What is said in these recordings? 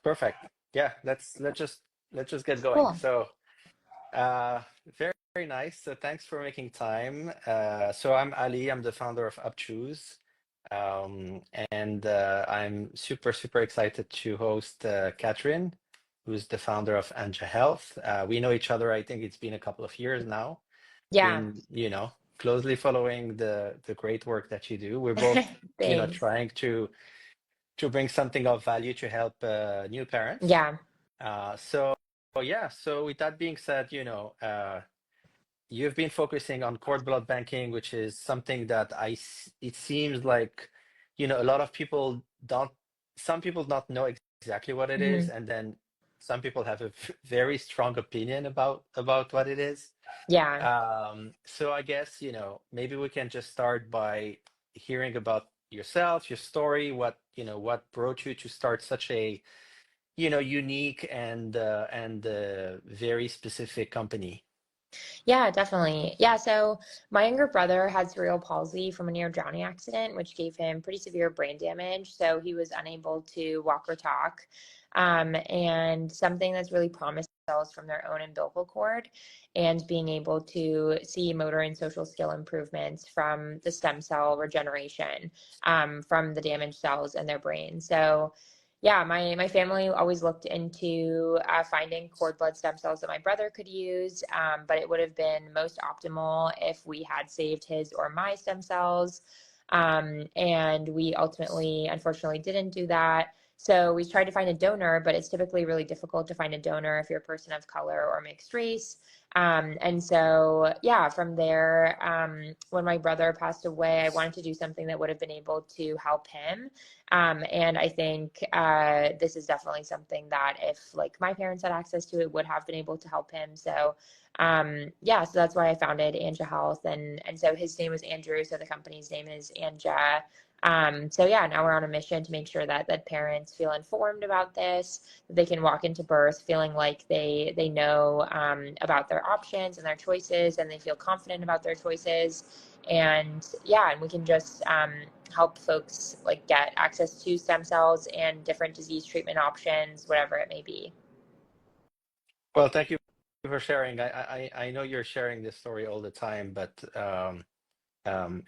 Perfect. Yeah, let's just get going. Cool. So, very, very nice. So thanks for making time. So I'm Ali. I'm the founder of UpChoose. Um, and I'm super, super excited to host Kathryn, who's the founder of Anja Health. We know each other, I think it's been a couple of years now. Yeah. Been, closely following the great work that you do. We're both, Thanks. trying to bring something of value to help new parents. Yeah. So yeah, so with that being said, you've been focusing on cord blood banking, which is something that it seems like, a lot of people don't, some people don't know exactly what it is, Mhm. and then some people have a very strong opinion about what it is. Yeah. So I guess, maybe we can just start by hearing about yourself, your story, what brought you to start such a, unique and very specific company. Yeah, definitely. Yeah, so my younger brother had cerebral palsy from a near drowning accident, which gave him pretty severe brain damage. So he was unable to walk or talk. And something that's really promised cells from their own umbilical cord and being able to see motor and social skill improvements from the stem cell regeneration from the damaged cells in their brain. So yeah, my family always looked into finding cord blood stem cells that my brother could use, but it would have been most optimal if we had saved his or my stem cells. And we ultimately, unfortunately, didn't do that. So we tried to find a donor, but it's typically really difficult to find a donor if you're a person of color or mixed race. And so, yeah, from there, when my brother passed away, I wanted to do something that would have been able to help him. And I think this is definitely something that if like my parents had access to it, would have been able to help him. So yeah, so that's why I founded Anja Health, and so his name was Andrew, so the company's name is Anja. So yeah, now we're on a mission to make sure that parents feel informed about this, that they can walk into birth feeling like they know about their options and their choices, and they feel confident about their choices. And yeah, and we can just help folks like get access to stem cells and different disease treatment options, whatever it may be. Well, thank you for sharing. I know you're sharing this story all the time, but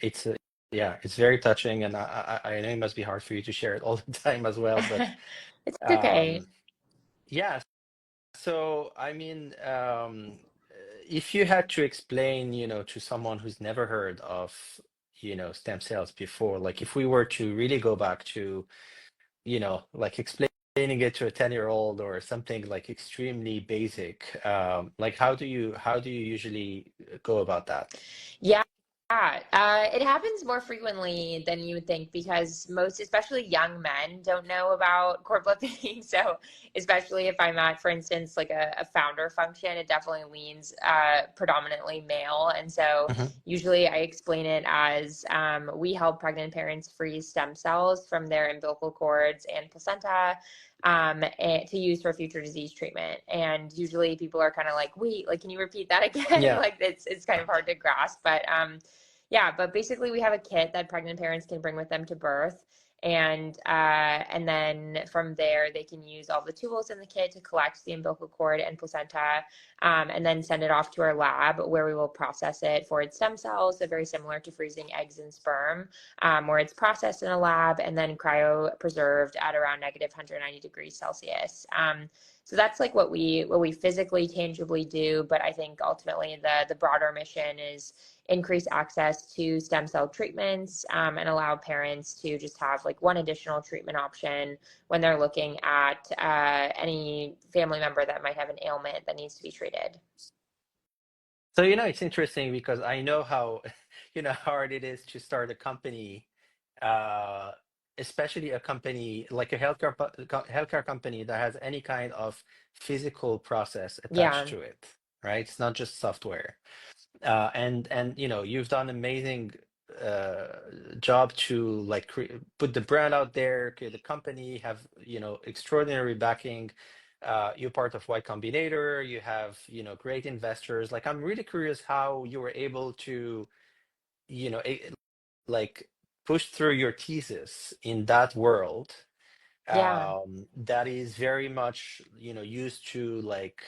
it's yeah, it's very touching, and I know it must be hard for you to share it all the time as well. But It's okay. um, yeah, so I mean, if you had to explain, to someone who's never heard of, stem cells before, like if we were to really go back to, like explaining it to a 10-year-old or something like extremely basic, like how do you usually go about that? Yeah, it happens more frequently than you would think because most, especially young men, don't know about cord blood thinking. So, especially if I'm at, for instance, like a founder function, it definitely leans predominantly male. And so, Mhm. usually I explain it as we help pregnant parents freeze stem cells from their umbilical cords and placenta to use for future disease treatment. And usually people are kind of like, wait, like, can you repeat that again? Yeah. Like it's kind of hard to grasp, but yeah, but basically we have a kit that pregnant parents can bring with them to birth. And then from there they can use all the tools in the kit to collect the umbilical cord and placenta, and then send it off to our lab where we will process it for its stem cells. So very similar to freezing eggs and sperm, where it's processed in a lab and then cryo preserved at around negative 190 degrees Celsius. So that's like what we physically tangibly do, but I think ultimately the broader mission is increase access to stem cell treatments, and allow parents to just have like one additional treatment option when they're looking at any family member that might have an ailment that needs to be treated. So, it's interesting because I know how, hard it is to start a company, uh, especially a company like a healthcare company that has any kind of physical process attached Yeah. to it, right? It's not just software. And you've done amazing uh, job to like put the brand out there, create a company, have extraordinary backing. You're part of Y Combinator. You have great investors. Like I'm really curious how you were able to you know a, like push through your thesis in that world Yeah. that is very much, used to like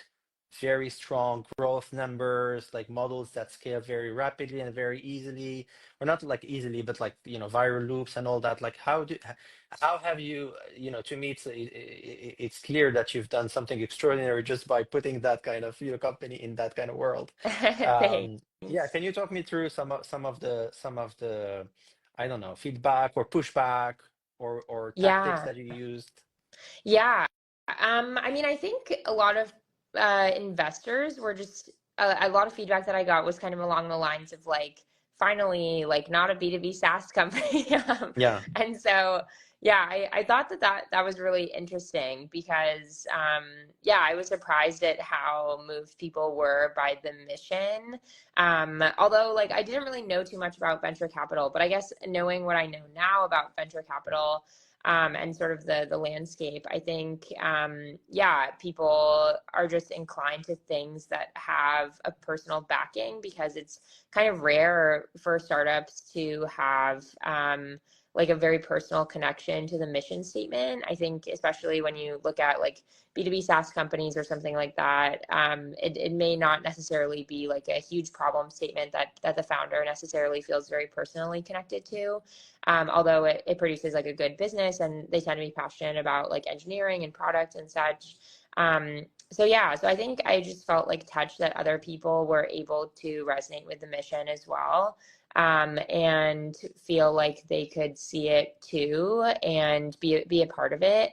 very strong growth numbers, like models that scale very rapidly and very easily, or not like easily, but like, viral loops and all that. Like how have you, to me, it's clear that you've done something extraordinary just by putting that kind of, company in that kind of world. Yeah, Thanks. can you talk me through some of the, I don't know, feedback or pushback or tactics Yeah. that you used? Yeah. I mean, I think a lot of investors were just a lot of feedback that I got was kind of along the lines of like, finally, like not a B2B SaaS company. Yeah. And so, yeah, I thought that was really interesting because, yeah, I was surprised at how moved people were by the mission. Although, like, I didn't really know too much about venture capital, but I guess knowing what I know now about venture capital, and sort of the landscape, I think, yeah, people are just inclined to things that have a personal backing because it's kind of rare for startups to have like a very personal connection to the mission statement. I think especially when you look at like B2B SaaS companies or something like that, it may not necessarily be like a huge problem statement that the founder necessarily feels very personally connected to. Although it produces like a good business and they tend to be passionate about like engineering and product and such. So yeah, so I think I just felt like touched that other people were able to resonate with the mission as well, and feel like they could see it too and be a part of it.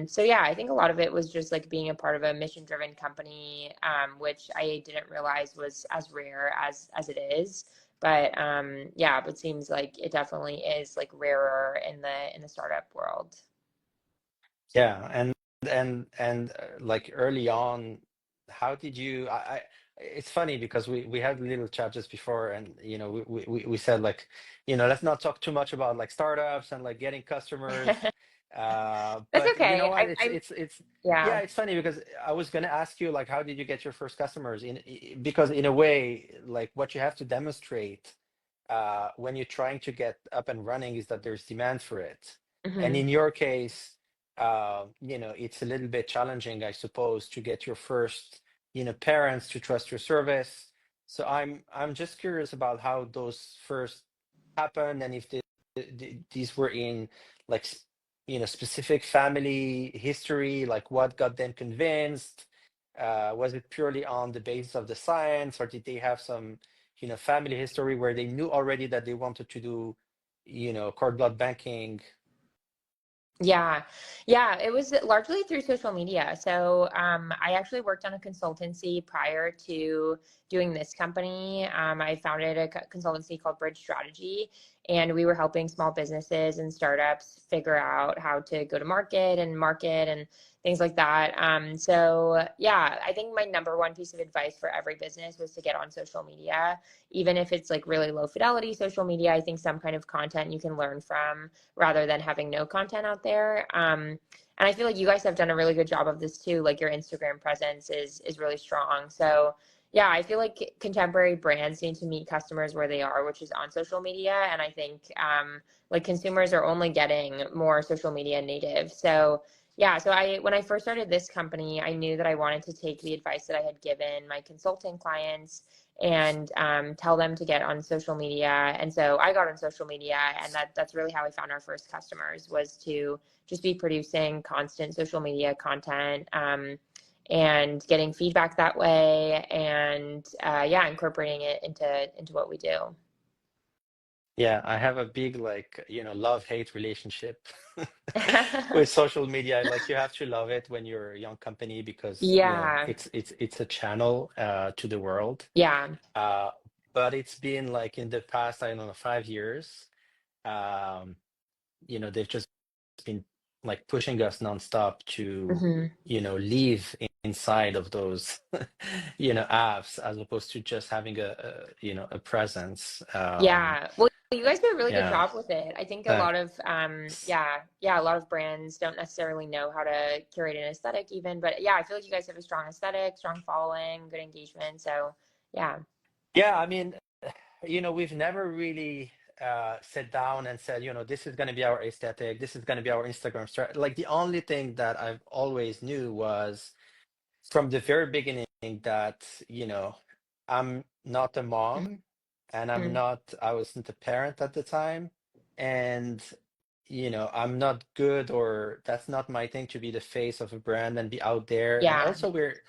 So yeah, I think a lot of it was just like being a part of a mission driven company, which I didn't realize was as rare as it is. But yeah, but seems like it definitely is like rarer in the startup world. Yeah, and like early on, how did you? It's funny because we had a little chat just before, and we said like, let's not talk too much about like startups and like getting customers. That's But you know okay. what? It's yeah, Yeah. it's funny because I was gonna ask you like, how did you get your first customers? Because in a way, like what you have to demonstrate when you're trying to get up and running is that there's demand for it. And Hmm. in your case, it's a little bit challenging, I suppose, to get your first, parents to trust your service. So I'm just curious about how those first happened, and if these were in like specific family history, like what got them convinced. Was it purely on the basis of the science, or did they have some, family history where they knew already that they wanted to do, cord blood banking? Yeah. Yeah, it was largely through social media. So I actually worked on a consultancy prior to doing this company. I founded a consultancy called Bridge Strategy, and we were helping small businesses and startups figure out how to go to market and things like that. So yeah, I think my number one piece of advice for every business was to get on social media, even if it's like really low fidelity social media. I think some kind of content you can learn from rather than having no content out there. And I feel like you guys have done a really good job of this too. Like your Instagram presence is really strong. So yeah, I feel like contemporary brands need to meet customers where they are, which is on social media. And I think like consumers are only getting more social media native. So yeah, so when I first started this company, I knew that I wanted to take the advice that I had given my consulting clients and tell them to get on social media. And so I got on social media, and that's really how I found our first customers, was to just be producing constant social media content, and getting feedback that way, and yeah, incorporating it into what we do. Yeah, I have a big like, love-hate relationship with social media. Like you have to love it when you're a young company because, Yeah, it's a channel to the world. yeah. Uh, but it's been like in the past, I don't know, 5 years, um, they've just been like pushing us nonstop to, Hmm. live inside of those, apps as opposed to just having a presence. Yeah. Well, you guys do a really good Yeah. job with it. I think a lot of Thanks. yeah, a lot of brands don't necessarily know how to curate an aesthetic even, but yeah, I feel like you guys have a strong aesthetic, strong following, good engagement. So, yeah. Yeah, I mean, we've never really. sat down and said, this is going to be our aesthetic, this is going to be our Instagram strategy. Like the only thing that I've always knew was from the very beginning that, I'm not a mom and Mhm. I wasn't a parent at the time. And, I'm not good, or that's not my thing to be the face of a brand and be out there. And Yeah. also we're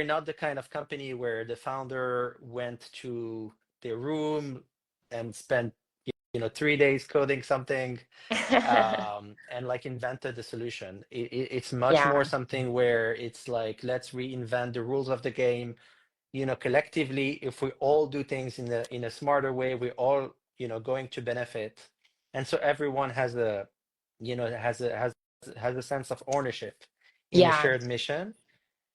not the kind of company where the founder went to their room and spent, 3 days coding something, and like invented the solution. It's much more Yeah. something where it's like, let's reinvent the rules of the game, collectively. If we all do things in a smarter way, we're all, going to benefit. And so everyone has a sense of ownership in the Yeah. shared mission.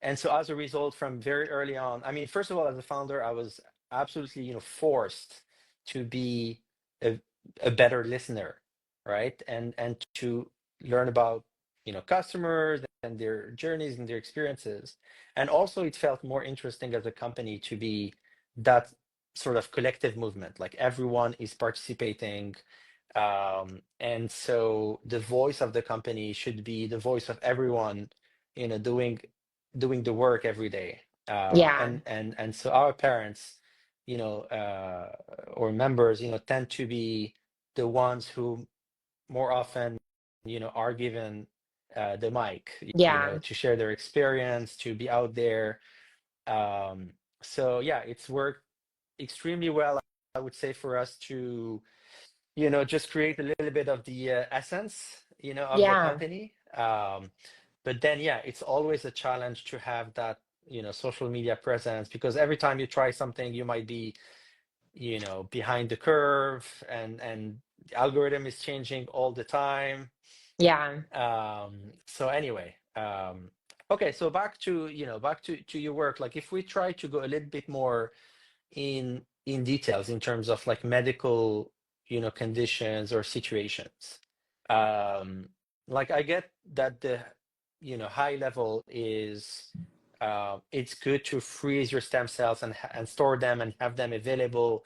And so as a result, from very early on, I mean, first of all, as a founder, I was absolutely, forced to be a, a better listener, right? And to learn about, customers and their journeys and their experiences. And also it felt more interesting as a company to be that sort of collective movement, like everyone is participating. And so the voice of the company should be the voice of everyone, doing the work every day. Yeah. And so our parents, or members, tend to be the ones who more often, are given the mic, Yeah. to share their experience, to be out there. So yeah, it's worked extremely well, I would say, for us to, just create a little bit of the essence, of the Yeah. company. But then, yeah, it's always a challenge to have that, social media presence, because every time you try something, you might be, behind the curve, and the algorithm is changing all the time. Yeah. So anyway, okay, so back to your work. Like if we try to go a little bit more in details in terms of like medical, conditions or situations. um like I get that the, high level is, it's good to freeze your stem cells and store them and have them available,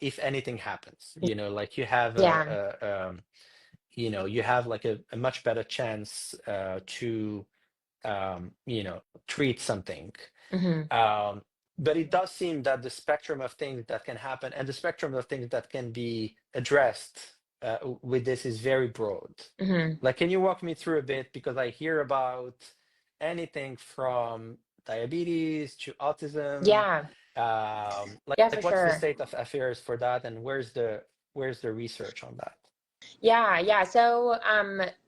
if anything happens, like you have Yeah. you have like a much better chance to, treat something. Hmm. um, but it does seem that the spectrum of things that can happen and the spectrum of things that can be addressed, with this is very broad. Hmm. Like, can you walk me through a bit? Because I hear about anything from diabetes to autism. Yeah. Yeah, for Like what's the sure. state of affairs for that, and where's the research on that? Yeah, yeah. So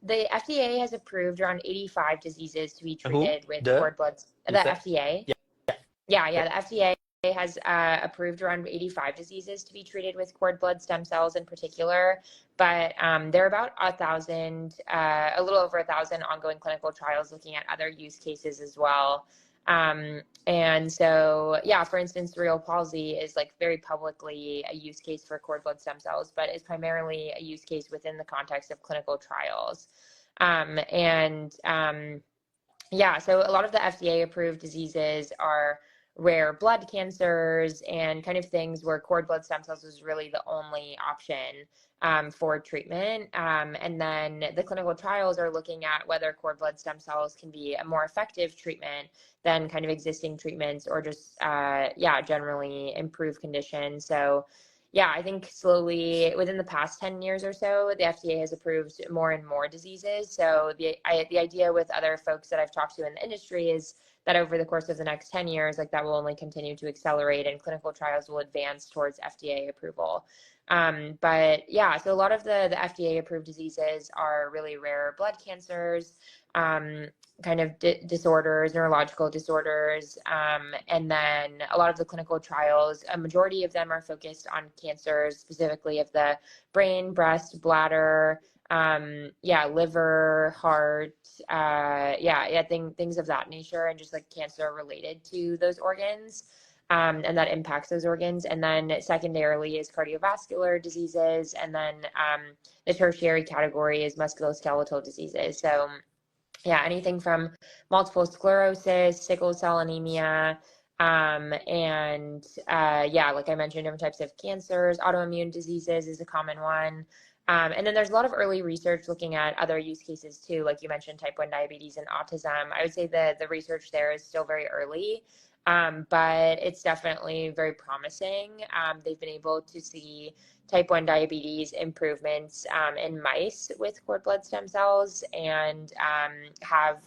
the FDA has approved around 85 diseases to be Who? treated with The cord blood. you The said? FDA. Yeah. Yeah. Yeah, yeah. Okay. The FDA has approved around 85 diseases to be treated with cord blood stem cells in particular. But there are about 1,000, a little over 1,000 ongoing clinical trials looking at other use cases as well. And so, yeah, for instance, cerebral palsy is like very publicly a use case for cord blood stem cells, but is primarily a use case within the context of clinical trials. And yeah, so a lot of the FDA approved diseases are rare blood cancers and kind of things where cord blood stem cells is really the only option for treatment. And then the clinical trials are looking at whether cord blood stem cells can be a more effective treatment than kind of existing treatments, or just, yeah, generally improve conditions. So yeah, I think slowly within the past 10 years or so, the FDA has approved more and more diseases. So the idea with other folks that I've talked to in the industry is that over the course of the next 10 years, like that will only continue to accelerate and clinical trials will advance towards FDA approval. But yeah, so a lot of the FDA approved diseases are really rare blood cancers, um, kind of disorders, neurological disorders. And then a lot of the clinical trials, a majority of them are focused on cancers, specifically of the brain, breast, bladder, yeah, liver, heart, things of that nature, and just like cancer related to those organs. And that impacts those organs. And then secondarily is cardiovascular diseases. And then the tertiary category is musculoskeletal diseases. So yeah, anything from multiple sclerosis, sickle cell anemia, Yeah, like I mentioned, different types of cancers, autoimmune diseases is a common one. And then there's a lot of early research looking at other use cases too, like you mentioned, type 1 diabetes and autism. I would say that the research there is still very early, but it's definitely very promising. They've been able to see type 1 diabetes improvements in mice with cord blood stem cells, and have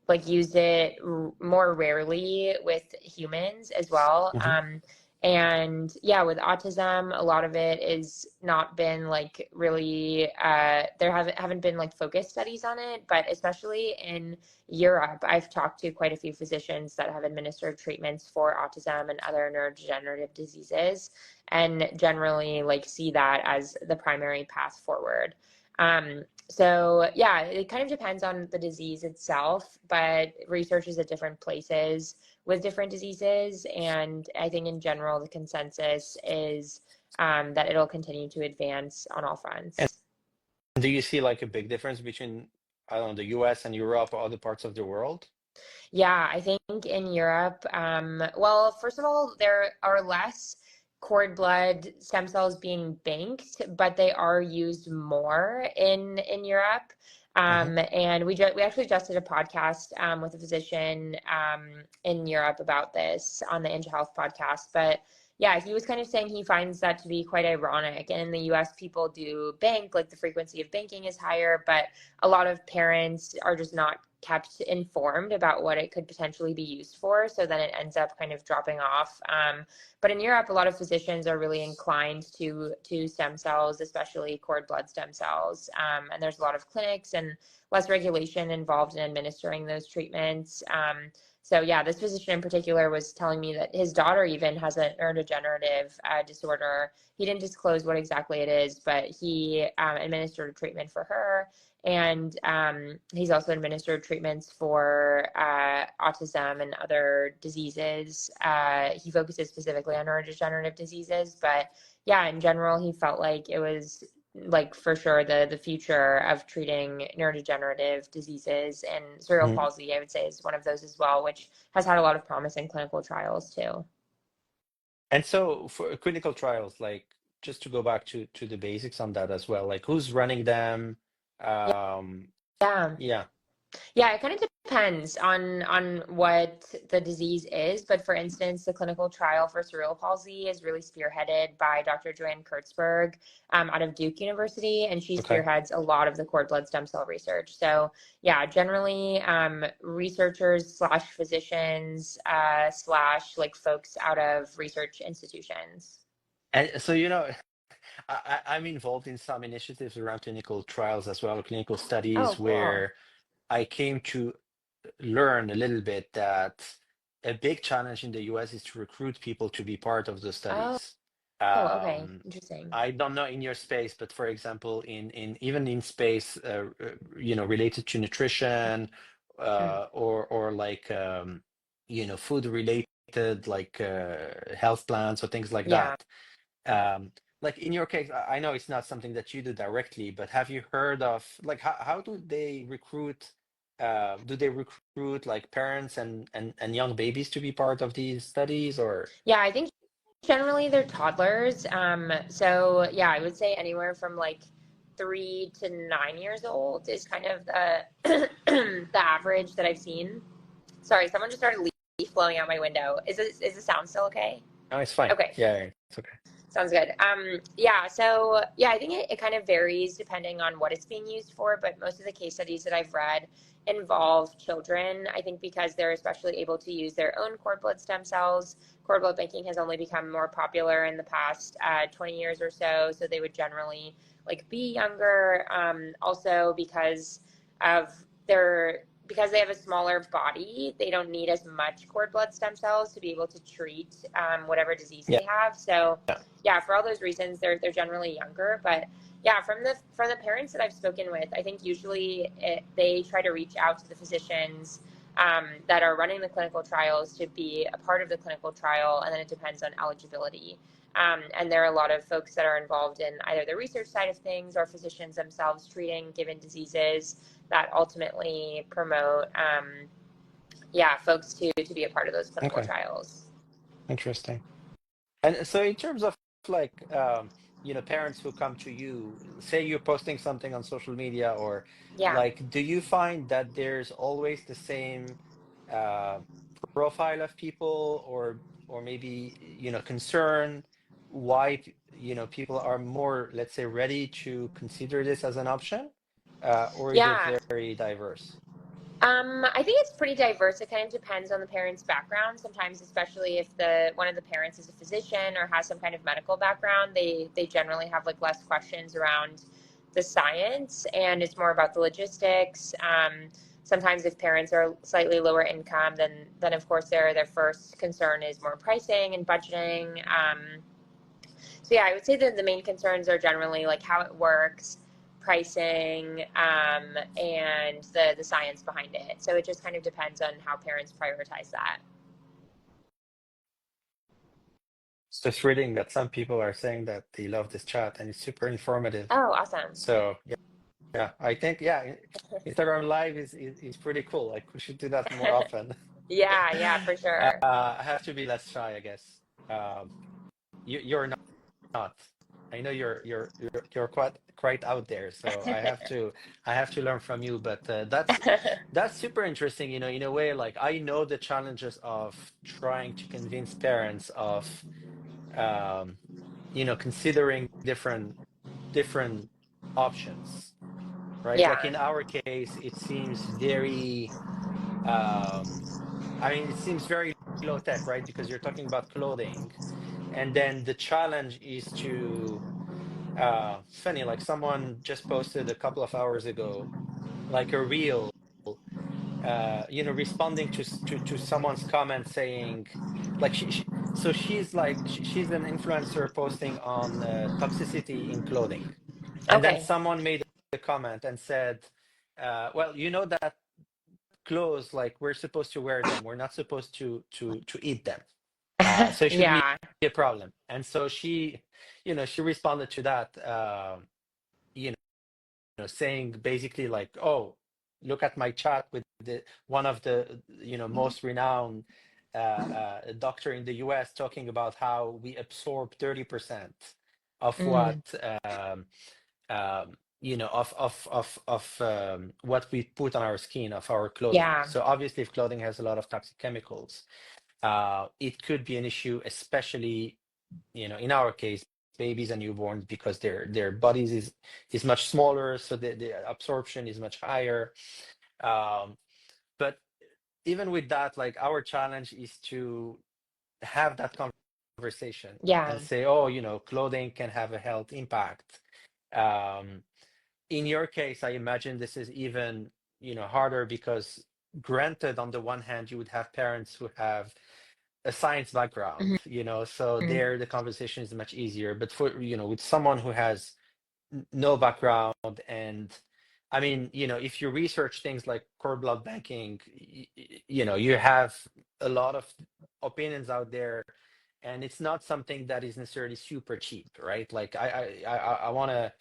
like used it more rarely with humans as well. Hmm. And yeah, with autism, a lot of it is not been like really, there haven't been like focused studies on it, but especially in Europe, I've talked to quite a few physicians that have administered treatments for autism and other neurodegenerative diseases, and generally like see that as the primary path forward. So yeah, it kind of depends on the disease itself, but research is at different places with different diseases. And I think in general, the consensus is that it'll continue to advance on all And fronts. do you see like a big difference between, I don't know, the US and Europe or other parts of the world? Yeah, I think in Europe, well, first of all, there are less cord blood stem cells being banked, but they are used more in Europe. Hmm. And we actually just did a podcast with a physician in Europe about this on the Anja Health podcast. But yeah, he was kind of saying he finds that to be quite ironic. And in the US, people do bank, like the frequency of banking is higher, but a lot of parents are just not kept informed about what it could potentially be used for. So then it ends up kind of dropping off. But in Europe, a lot of physicians are really inclined to stem cells, especially cord blood stem cells. And there's a lot of clinics and less regulation involved in administering those treatments. So yeah, this physician in particular was telling me that his daughter even has a neurodegenerative disorder. He didn't disclose what exactly it is, but he administered a treatment for her, and he's also administered treatments for autism and other diseases. He focuses specifically on neurodegenerative diseases, but yeah, in general, he felt like it was like for sure the future of treating neurodegenerative diseases, and cerebral Hmm. palsy, I would say, is one of those as well, which has had a lot of promise in clinical trials too. And so for clinical trials, like just to go back to the basics on that as well, like who's running them? Um, Yeah. yeah. Yeah, it kind of depends on what the disease is. But for instance, the clinical trial for cerebral palsy is really spearheaded by Dr. Joanne Kurtzberg out of Duke University, and she Okay. spearheads a lot of the cord blood stem cell research. So yeah, generally researchers slash physicians slash like folks out of research institutions. And so, I'm involved in some initiatives around clinical trials as well, clinical Oh, studies, cool. where I came to learn a little bit that a big challenge in the US is to recruit people to be part of the Oh, studies. okay. Um, Interesting. I don't know in your space, but for example, in even in space, related to nutrition, Mm. or like food related, like health plans or things like Yeah. that. Like in your case, I know it's not something that you do directly, but have you heard of like how do they recruit? Do they recruit like parents and young babies to be part of these studies or? Yeah, I think generally they're toddlers. So yeah, I would say anywhere from like 3 to 9 years old is kind of the the average that I've seen. Sorry, someone just started leaf blowing out my window. Is the sound still okay? No, it's fine. Okay. Yeah, it's okay. Sounds good. Yeah, so yeah, I think it kind of varies depending on what it's being used for, but most of the case studies that I've read involve children. I think because they're especially able to use their own cord blood stem cells. Cord blood banking has only become more popular in the past 20 years or so, so they would generally like be younger. Also of their because they have a smaller body, they don't need as much cord blood stem cells to be able to treat whatever disease Yeah. they have. So yeah, for all those reasons, they're generally younger. But yeah, from the parents that I've spoken with, I think usually they try to reach out to the physicians that are running the clinical trials to be a part of the clinical trial, and then it depends on eligibility. And there are a lot of folks that are involved in either the research side of things or physicians themselves treating given diseases that ultimately promote, yeah, folks to be a part of those clinical Okay. trials. Interesting. And so in terms of like parents who come to you, say you're posting something on social media, or Yeah. like, do you find that there's always the same uh profile of people, or maybe concern why people are more, let's say, ready to consider this as an option, or is it Yeah. very diverse? I think it's pretty diverse. It kind of depends on the parent's background. Sometimes, especially if the one of the parents is a physician or has some kind of medical background, they generally have like less questions around the science, and it's more about the logistics. Sometimes, if parents are slightly lower income, then of course their first concern is more pricing and budgeting. So yeah, I would say that the main concerns are generally like how it works, pricing, and the science behind it. So it just kind of depends on how parents prioritize that. Just reading that some people are saying that they love this chat and it's super informative. Oh, awesome. So yeah, I think Instagram Live is pretty cool. Like we should do that more often. Yeah, yeah, for sure. I have to be less shy, I guess. You're not. I know you're quite out there, so I have to learn from you. But that's super interesting. In a way, like I know the challenges of trying to convince parents of um, considering different options, right? Like Yeah. in our case, it seems very, um, I mean, it seems very low tech, right? Because you're talking about clothing, and then the challenge is to, it's funny, like someone just posted a couple of hours ago, like a reel, responding to someone's comment saying, like so she's like she's an influencer posting on toxicity in clothing, and then Okay. someone made a comment and said, well, that clothes, like we're supposed to wear them, we're not supposed to eat them, so it should be Yeah. a problem. And so she responded to that, you saying basically like, oh, look at my chat with one of the most renowned doctor in the US, talking about how we absorb 30% of Mm, what what we put on our skin, of our clothing. yeah. So obviously, if clothing has a lot of toxic chemicals, it could be an issue, especially in our case, babies and newborns, because their bodies is much smaller, so the absorption is much higher. Um, but even with that, like our challenge is to have that conversation Yeah. and say, oh, clothing can have a health impact. Um, in your case, I imagine this is even harder, because granted, on the one hand, you would have parents who have a science background, so Mhm. there the conversation is much easier. But for with someone who has no background, and I mean, if you research things like cord blood banking, you have a lot of opinions out there, and it's not something that is necessarily super cheap, right? Like I want to,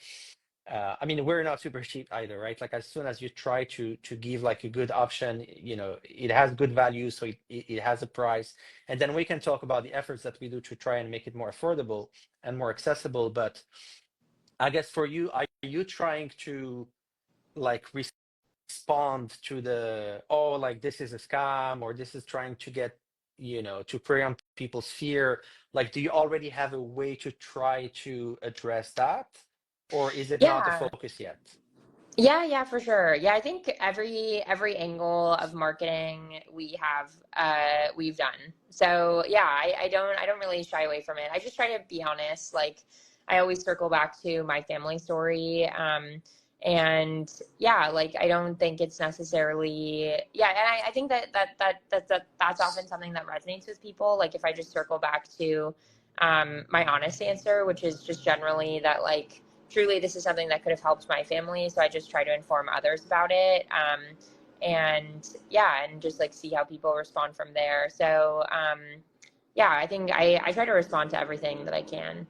I mean, we're not super cheap either, right? Like as soon as you try to give like a good option, it has good value, so it has a price, and then we can talk about the efforts that we do to try and make it more affordable and more accessible. But I guess for you, are you trying to like respond to the, oh, like this is a scam, or this is trying to get, to prey on people's fear? Like, do you already have a way to try to address that, or is it not a Yeah. focus yet? Yeah, yeah, for sure. Yeah, I think every angle of marketing we've done. So yeah, I don't really shy away from it. I just try to be honest. Like I always circle back to my family story. And yeah, like I don't think it's necessarily yeah, and I think that's often something that resonates with people. Like if I just circle back to my honest answer, which is just generally that like truly this is something that could have helped my family, so I just try to inform others about it, and yeah, and just like see how people respond from there. So yeah, I think I try to respond to everything that I can.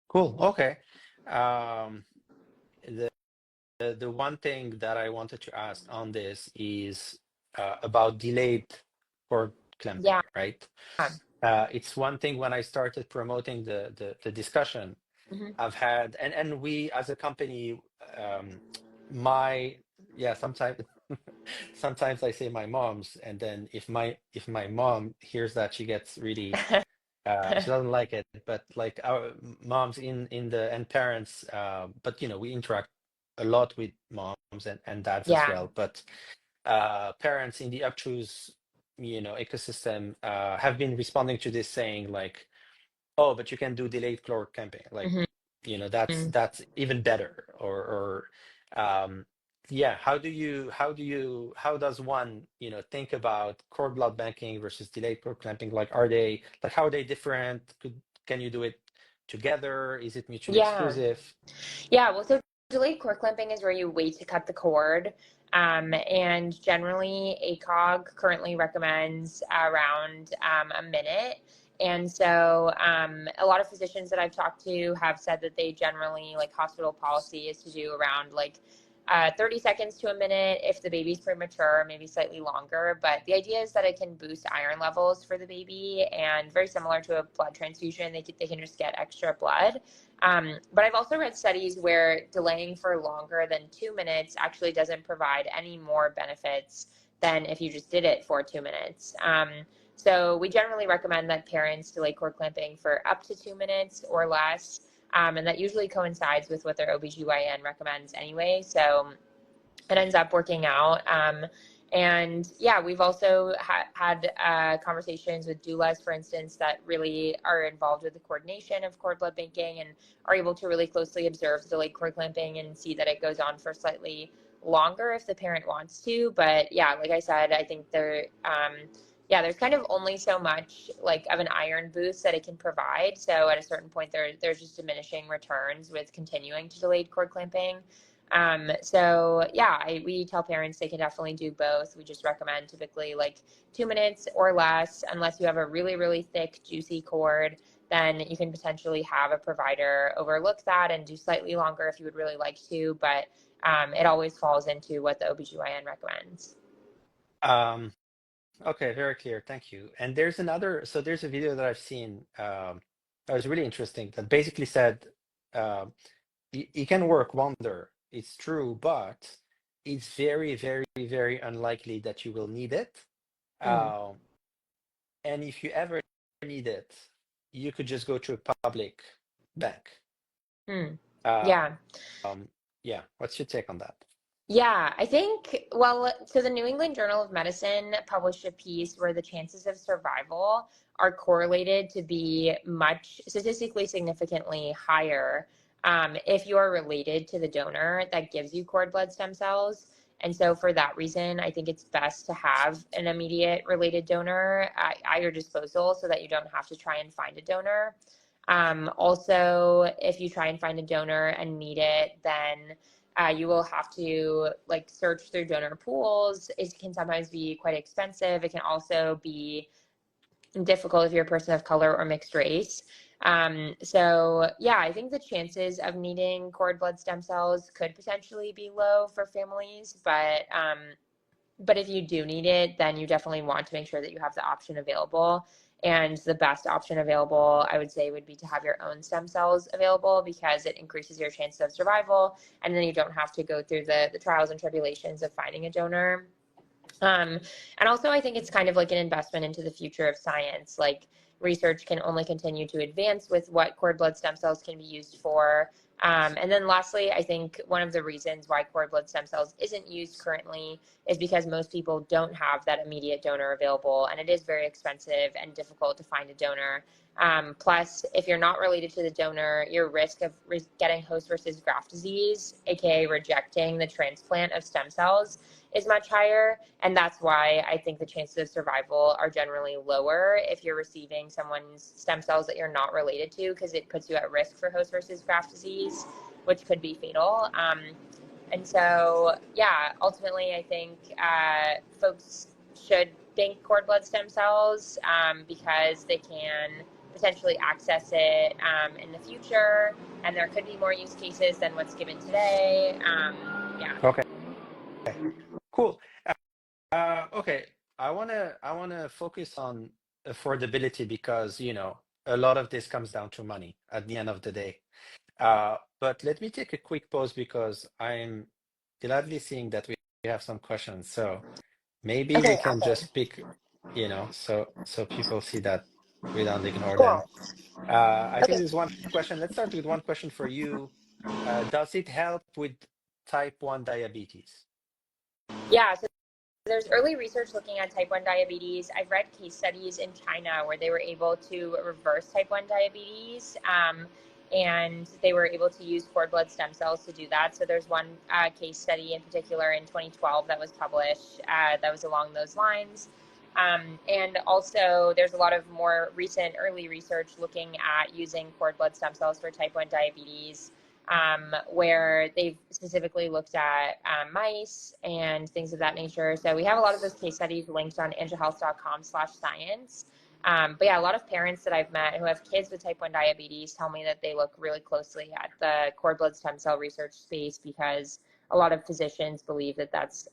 Cool. Okay. um the the one thing that I wanted to ask on this is about delayed cord clamping, Yeah. right? It's one thing when I started promoting the discussion Mhm. I've had, and we as a company, um, my yeah, sometimes sometimes I say my mom's, and then if my mom hears that, she gets really she doesn't like it. But like our moms in the and parents, but we interact a lot with moms and dads as Yeah. well. But parents in the UpChoose ecosystem have been responding to this saying like, oh, but you can do delayed cloud camping. Like, Mhm. that's even better. Or yeah, how does one, think about cord blood banking versus delayed cloud clamping? Like, how are they different? Can you do it together? Is it mutually Yeah. exclusive? Yeah, well, so delayed cord clamping is where you wait to cut the cord. And generally, ACOG currently recommends around a minute. And so, a lot of physicians that I've talked to have said that they generally, like, hospital policy is to do around like 30 seconds to a minute if the baby's premature, maybe slightly longer. But the idea is that it can boost iron levels for the baby, and very similar to a blood transfusion, they can just get extra blood. But I've also read studies where delaying for longer than 2 minutes actually doesn't provide any more benefits than if you just did it for 2 minutes. So we generally recommend that parents delay cord clamping for up to 2 minutes or less. And that usually coincides with what their OBGYN recommends anyway. So it ends up working out. And yeah, we've also had conversations with doulas, for instance, that really are involved with the coordination of cord blood banking and are able to really closely observe delayed cord clamping and see that it goes on for slightly longer if the parent wants to. But yeah, like I said, I think yeah, there's kind of only so much like of an iron boost that it can provide. So at a certain point, there's just diminishing returns with continuing to delayed cord clamping. So yeah, we tell parents they can definitely do both. We just recommend typically like 2 minutes or less, unless you have a really, really thick, juicy cord, then you can potentially have a provider overlook that and do slightly longer if you would really like to, but it always falls into what the OBGYN recommends. Um, okay, very clear. Thank you. And there's a video that I've seen that was really interesting that basically said it can work wonder. It's true, but it's very, very, very unlikely that you will need it. Mm, Um, and if you ever need it, you could just go to a public bank. mm. Um, Yeah. yeah, what's your take on that? Yeah, I think, well, so the New England Journal of Medicine published a piece where the chances of survival are correlated to be much statistically significantly higher if you are related to the donor that gives you cord blood stem cells. And so, for that reason, I think it's best to have an immediate related donor at your disposal so that you don't have to try and find a donor. Also, if you try and find a donor and need it, then you will have to like search through donor pools. It can sometimes be quite expensive. It can also be difficult if you're a person of color or mixed race. So yeah, I think the chances of needing cord blood stem cells could potentially be low for families, but if you do need it, then you definitely want to make sure that you have the option available. And the best option available, I would say, would be to have your own stem cells available because it increases your chances of survival. And then you don't have to go through the trials and tribulations of finding a donor. Um, and also, I think it's kind of like an investment into the future of science. Like, research can only continue to advance with what cord blood stem cells can be used for. And then lastly, I think one of the reasons why cord blood stem cells isn't used currently is because most people don't have that immediate donor available, and it is very expensive and difficult to find a donor. Plus, if you're not related to the donor, your risk of getting host versus graft disease, aka rejecting the transplant of stem cells, is much higher. And that's why I think the chances of survival are generally lower if you're receiving someone's stem cells that you're not related to, because it puts you at risk for host versus graft disease, which could be fatal. And so, yeah, ultimately, I think folks should bank cord blood stem cells because they can potentially access it in the future, and there could be more use cases than what's given today. Yeah. Okay, cool. Okay, I wanna focus on affordability because, a lot of this comes down to money at the end of the day. But let me take a quick pause because I'm gladly seeing that we have some questions. So maybe we Okay, can awesome. just pick, so people see that we don't ignore them. Cool. I think Okay. there's one question. Let's start with one question for you. Does it help with type 1 diabetes? Yeah, so there's early research looking at type 1 diabetes. I've read case studies in China where they were able to reverse type 1 diabetes, and they were able to use cord blood stem cells to do that. So there's one case study in particular in 2012 that was published that was along those lines. And also, there's a lot of more recent early research looking at using cord blood stem cells for type 1 diabetes, where they've specifically looked at mice and things of that nature. So we have a lot of those case studies linked on anjahealth.com/science. But yeah, a lot of parents that I've met who have kids with type 1 diabetes tell me that they look really closely at the cord blood stem cell research space because a lot of physicians believe that that's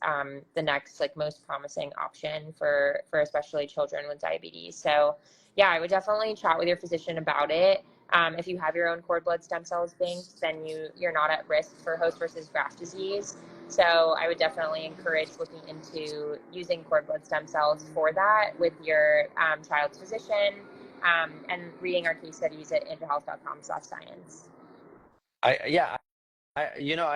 the next most promising option for especially children with diabetes. So yeah, I would definitely chat with your physician about it. If you have your own cord blood stem cells banked, then you're not at risk for host versus graft disease. So I would definitely encourage looking into using cord blood stem cells for that with your child's physician, and reading our case studies at angelhealth.com/science. I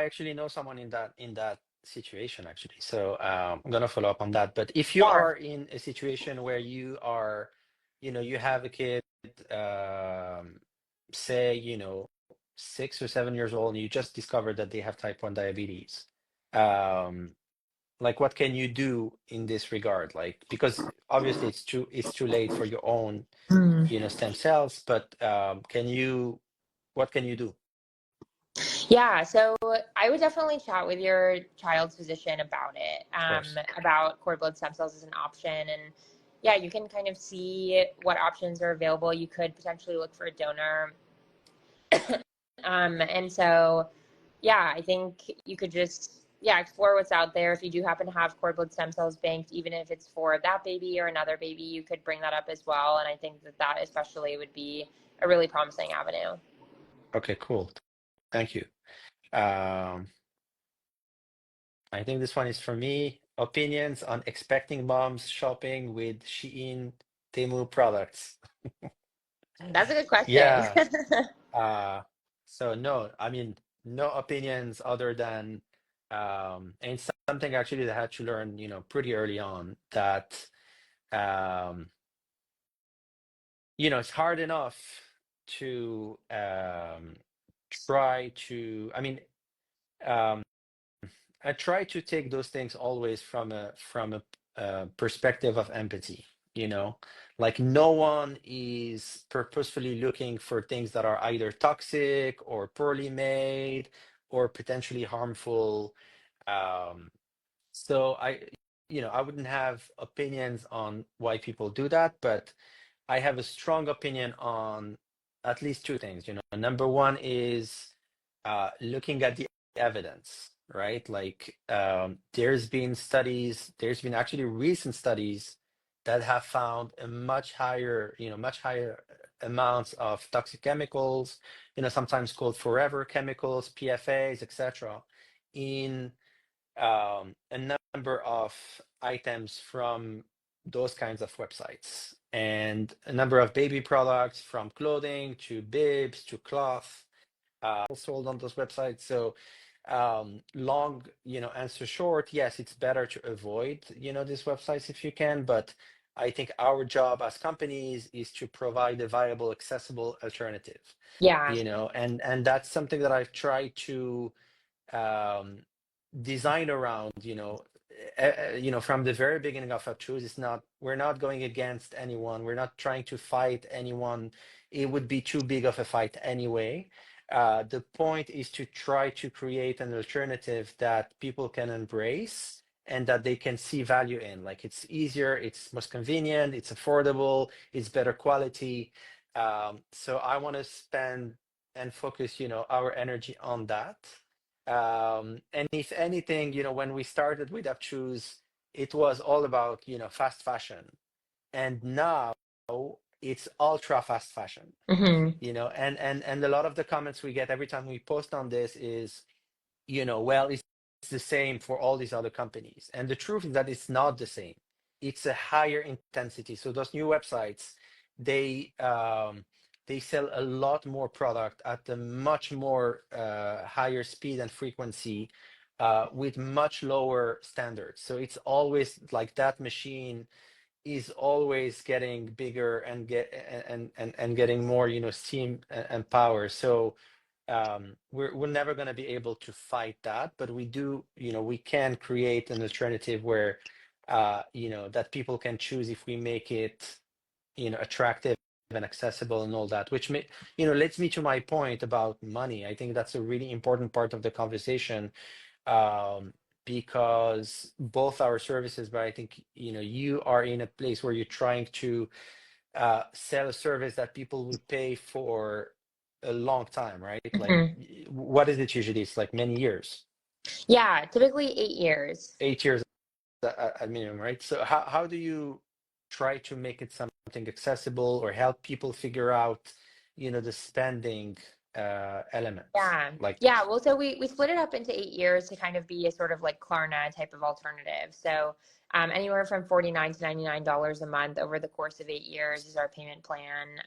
actually know someone in that situation actually. So I'm gonna follow up on that. But if you Yeah. are in a situation where you are, you have a kid, um, say, 6 or 7 years old, and you just discovered that they have type 1 diabetes, um, like what can you do in this regard? Like, because obviously it's too late for your own, Mm. stem cells, but what can you do? Yeah, so I would definitely chat with your child's physician about it, Of course. about cord blood stem cells as an option. And yeah, you can kind of see what options are available. You could potentially look for a donor. And so, yeah, I think you could just, yeah, explore what's out there. If you do happen to have cord blood stem cells banked, even if it's for that baby or another baby, you could bring that up as well. And I think that that especially would be a really promising avenue. Okay, cool. Thank you. Um, I think this one is for me. Opinions on expecting moms shopping with Shein Temu products. That's a good question. Yeah. Uh, so no, I mean, no opinions other than, and something actually that I had to learn, pretty early on that, um, it's hard enough to try to, I mean, um, I try to take those things always from a perspective of empathy, you know, like no one is purposefully looking for things that are either toxic or poorly made or potentially harmful. Um, so I wouldn't have opinions on why people do that, but I have a strong opinion on at least two things. Number one is looking at the evidence, right? Like there's been actually recent studies that have found a much higher amounts of toxic chemicals, sometimes called forever chemicals, PFAs, etc., in a number of items from those kinds of websites, and a number of baby products from clothing to bibs to cloth sold on those websites. So long, answer short, yes, it's better to avoid, these websites if you can, but I think our job as companies is to provide a viable, accessible alternative, Yeah. and that's something that I've tried to um, design around, from the very beginning of UpChoose. We're not going against anyone. We're not trying to fight anyone. It would be too big of a fight anyway. The point is to try to create an alternative that people can embrace and that they can see value in. Like it's easier, it's most convenient, it's affordable, it's better quality. So I want to spend and focus, our energy on that. And if anything, when we started with UpChoose, it was all about, fast fashion. And now it's ultra fast fashion, Hmm. and a lot of the comments we get every time we post on this is, well, it's the same for all these other companies. And the truth is that it's not the same. It's a higher intensity. So those new websites, they they sell a lot more product at a much more higher speed and frequency, with much lower standards. So it's always like that machine is always getting bigger and getting more, steam and power. So we're never going to be able to fight that, but we do, we can create an alternative where that people can choose if we make it, attractive and accessible and all that, which leads me to my point about money. I think that's a really important part of the conversation, um, because both our services, but I think, you are in a place where you're trying to sell a service that people will pay for a long time, right? Like, Hmm. what is it usually? It's like many years, Yeah, typically 8 years. 8 years at minimum, right? So how do you try to make it something accessible or help people figure out, the spending elements? Yeah. Like, Yeah. Well, so we split it up into 8 years to kind of be a sort of like Klarna type of alternative. So anywhere from $49 to $99 a month over the course of 8 years is our payment plan.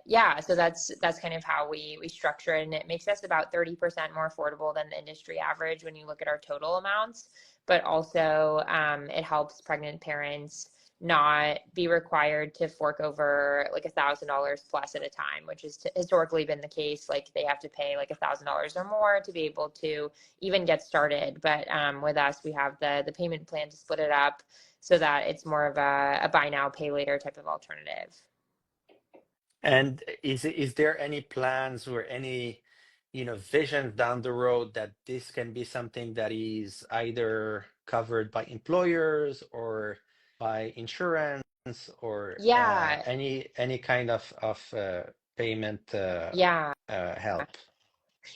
Yeah, so that's kind of how we structure it, and it makes us about 30% more affordable than the industry average when you look at our total amounts. But also, it helps pregnant parents not be required to fork over like $1,000 plus at a time, which has historically been the case. Like they have to pay like $1,000 or more to be able to even get started. But with us, we have the payment plan to split it up so that it's more of a buy now, pay later type of alternative. and is there any plans or any, vision down the road that this can be something that is either covered by employers or by insurance, or Yeah, any kind of payment yeah. help?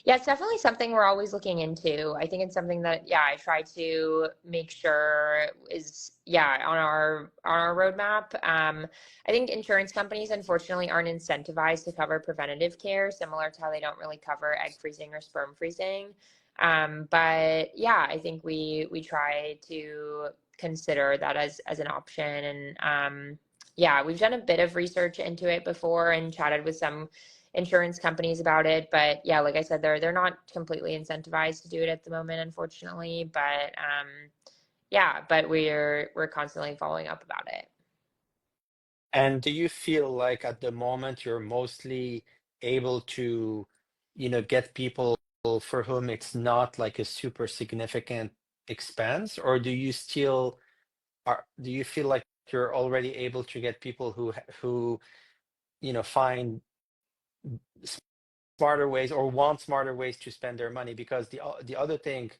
Yeah, it's definitely something we're always looking into. I think it's something that, yeah, I try to make sure is, yeah, on our roadmap. I think insurance companies unfortunately aren't incentivized to cover preventative care, similar to how they don't really cover egg freezing or sperm freezing. But yeah, I think we try to consider that as an option. And yeah, we've done a bit of research into it before and chatted with some insurance companies about it. But yeah, like I said, they're not completely incentivized to do it at the moment, unfortunately. But yeah, but we're constantly following up about it. And do you feel like at the moment you're mostly able to, get people for whom it's not like a super significant expense, or do you feel like you're already able to get people who find smarter ways or want smarter ways to spend their money? Because the other thing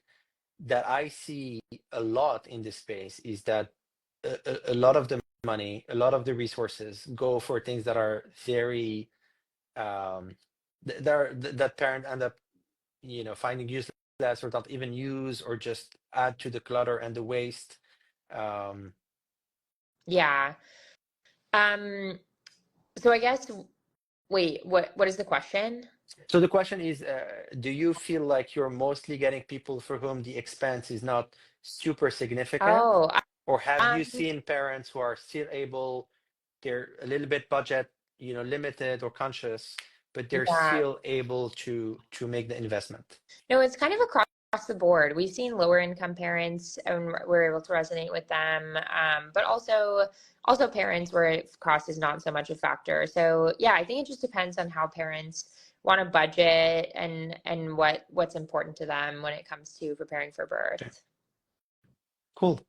that I see a lot in this space is that a lot of the money, a lot of the resources go for things that are very um that parent end up finding useless or not even use, or just add to the clutter and the waste. um Yeah. Um, so I guess, wait, what is the question? So the question is, do you feel like you're mostly getting people for whom the expense is not super significant? Oh, Or have you um, seen parents who are still able, they're a little bit budget, limited or conscious, but they're yeah. still able to make the investment? No, it's kind of across the board. We've seen lower income parents and we're able to resonate with them, but also parents where cost is not so much a factor. So yeah, I think it just depends on how parents want to budget and what's important to them when it comes to preparing for Okay, birth. cool.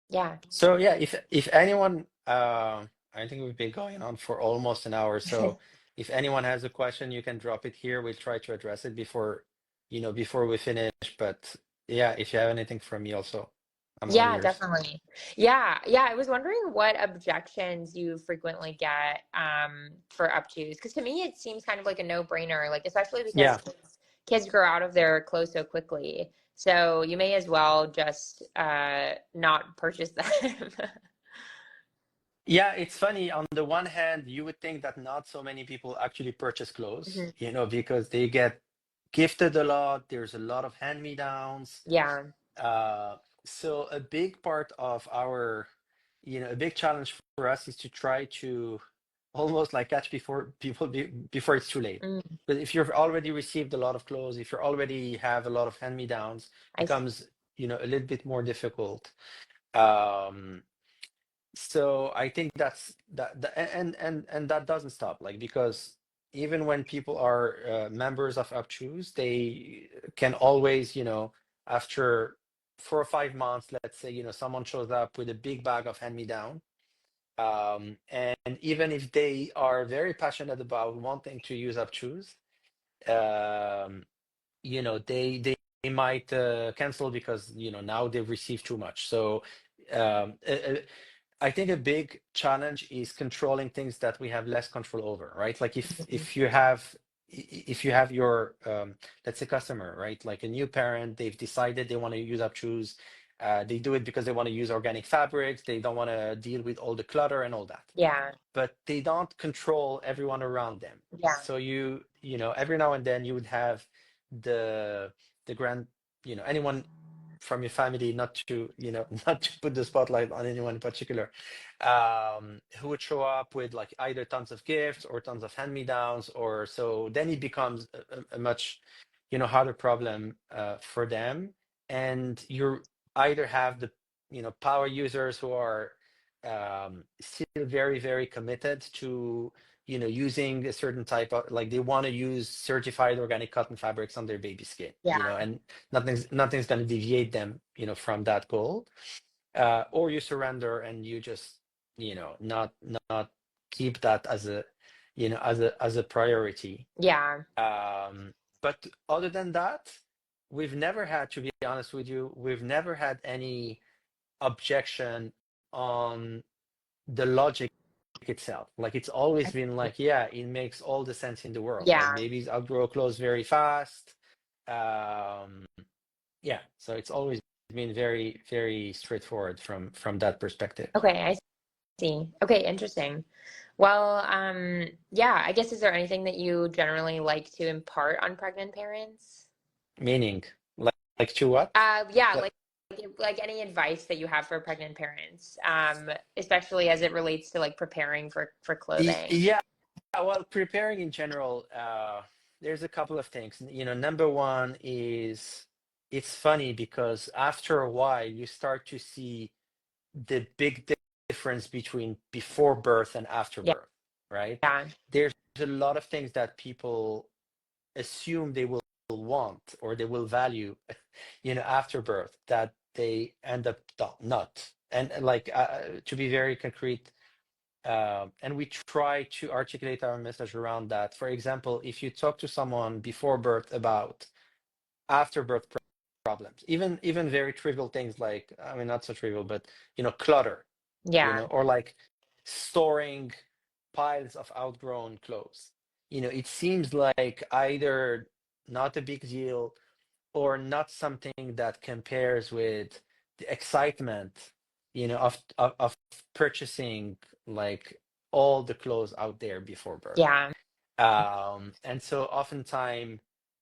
Yeah. So yeah, if anyone, I think we've been going on for almost an hour. So if anyone has a question, you can drop it here. We'll try to address it before we finish. But yeah, if you have anything for me also, I'm all Yeah, ears. definitely. Yeah. I was wondering what objections you frequently get for UpChoose, because to me it seems kind of like a no-brainer, like especially because Yeah. kids grow out of their clothes so quickly. So you may as well just not purchase them. Yeah, it's funny. On the one hand, you would think that not so many people actually purchase clothes, Hmm. because they get gifted a lot. There's a lot of hand-me-downs. Yeah. Uh, so a big part of a big challenge for us is to try to almost like catch before before it's too late. Mm, But if you've already received a lot of clothes, if you already have a lot of hand-me-downs, I see. becomes, a little bit more difficult. Um, so I think and that doesn't stop, like, because even when people are members of UpChoose, they can always, after 4 or 5 months, let's say, someone shows up with a big bag of hand-me-down. And even if they are very passionate about wanting to use UpChoose, um, they might cancel because now they've received too much. So I think a big challenge is controlling things that we have less control over, right? Like Mhm. if you have your let's say customer, right? Like a new parent, they've decided they want to use UpChoose. They do it because they want to use organic fabrics. They don't want to deal with all the clutter and all that, Yeah. but they don't control everyone around them. Yeah. So every now and then you would have the the grand, anyone from your family, not to not to put the spotlight on anyone in particular, who would show up with like either tons of gifts or tons of hand-me-downs, or so then it becomes a much harder problem for them. And you either have the power users who are still very, very committed to using a certain type of, like, they want to use certified organic cotton fabrics on their baby skin, Yeah. and nothing's going to deviate them from that goal. Or you surrender and you just not keep that as a as a priority. Yeah. um but other than that, we've never had, to be honest with you, we've never had any objection on the logic itself. Like, it's always been like, yeah, it makes all the sense in the world. Like, Yeah. babies outgrow clothes very fast. um yeah, so it's always been very, very straightforward from that perspective. Okay, I see. Okay, interesting. Well, yeah, I guess is there anything that you generally like to impart on pregnant parents? Meaning, like to what? Yeah, Like, like any advice that you have for pregnant parents, especially as it relates to like preparing for clothing. yeah, well, preparing in general, there's a couple of things. Number one is, it's funny because after a while you start to see the big difference between before birth and after Yeah, birth, right? yeah, There's a lot of things that people assume they will want or they will value, after birth, that they end up not. And like, to be very concrete, and we try to articulate our message around that. For example, if you talk to someone before birth about after birth problems, even very trivial things, like, I mean, not so trivial, but clutter, yeah, or like storing piles of outgrown clothes. It seems like either not a big deal or not something that compares with the excitement, of purchasing, like, all the clothes out there before birth. yeah, And so oftentimes,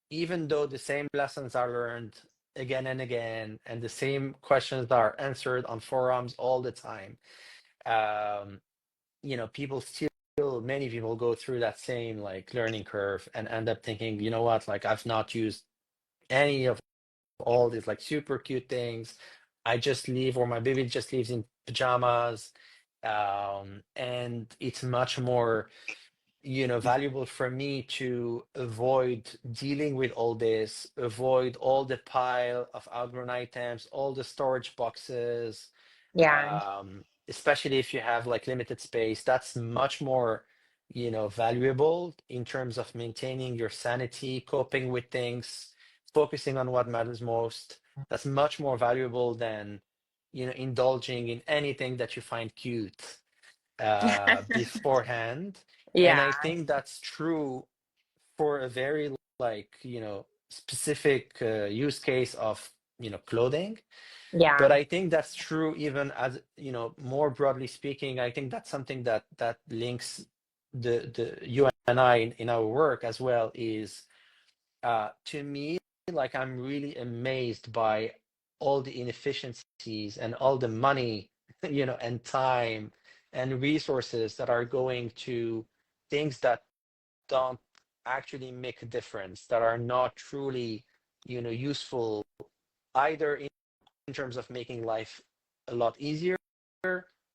even though the same lessons are learned again and again, and the same questions are answered on forums all the time, um, people still, many people go through that same, like, learning curve and end up thinking, you know what, like, I've not used any of all these, like, super cute things. I just leave, or my baby just leaves in pajamas. And it's much more valuable for me to avoid dealing with all this, avoid all the pile of outgrown items, all the storage boxes, yeah, especially if you have, like, limited space. That's much more valuable in terms of maintaining your sanity, coping with things, focusing on what matters most. That's much more valuable than indulging in anything that you find cute beforehand. And yeah, I think that's true for a very, like, specific use case of clothing. Yeah. But I think that's true even as, more broadly speaking. I think that's something that links the you and I in our work as well, is to me, like, I'm really amazed by all the inefficiencies and all the money, and time and resources that are going to things that don't actually make a difference, that are not truly, useful, either in terms of making life a lot easier,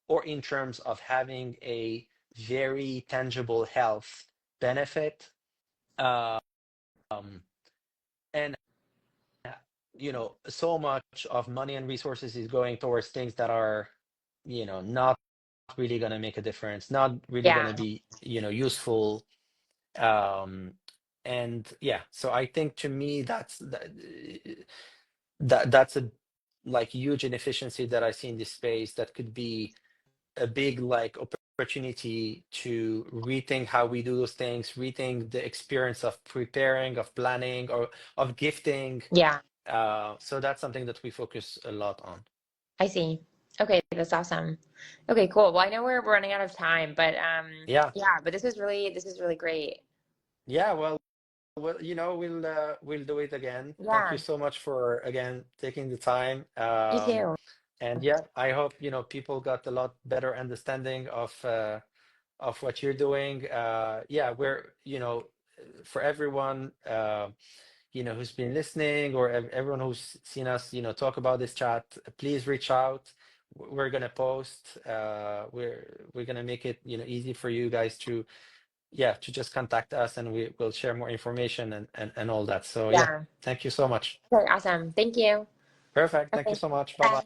or in terms of having a very tangible health benefit. Um, and so much of money and resources is going towards things that are, not really going to make a difference, not really going to Yeah. be, useful. Um, and yeah, so I think, to me, that's a, like, huge inefficiency that I see in this space, that could be a big, like, opportunity to rethink how we do those things, rethink the experience of preparing, of planning, or of gifting. Yeah. So that's something that we focus a lot on. I see. Okay, that's awesome. Okay, cool. Well, I know we're running out of time, but Yeah, yeah, but this is really great. yeah. Well, we'll do it again. Thank you Yeah, so much for, again, taking the time. you too. And yeah, I hope, people got a lot better understanding of what you're doing. Yeah, we're, for everyone, who's been listening, or everyone who's seen us, talk about this chat, please reach out. We're gonna post. We're gonna make it, easy for you guys to, yeah, to just contact us, and we will share more information, and all that. So yeah, Yeah. thank you so much. Okay, awesome. Thank you. Perfect. Thank you Okay. so much. Bye bye. Bye.